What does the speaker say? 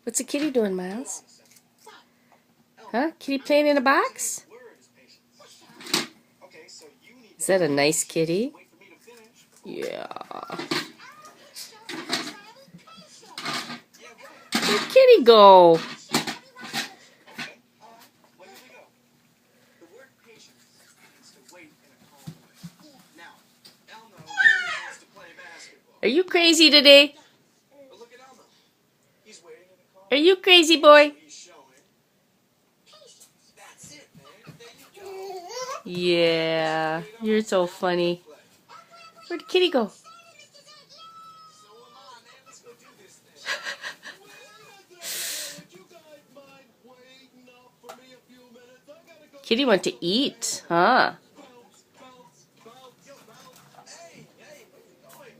What's the kitty doing, Miles? Huh? Kitty playing in a box? Is that a nice kitty? Yeah. Where'd kitty go? Are you crazy today? Are you crazy, boy? Yeah, you're so funny. Where'd kitty go? Kitty went to eat, huh?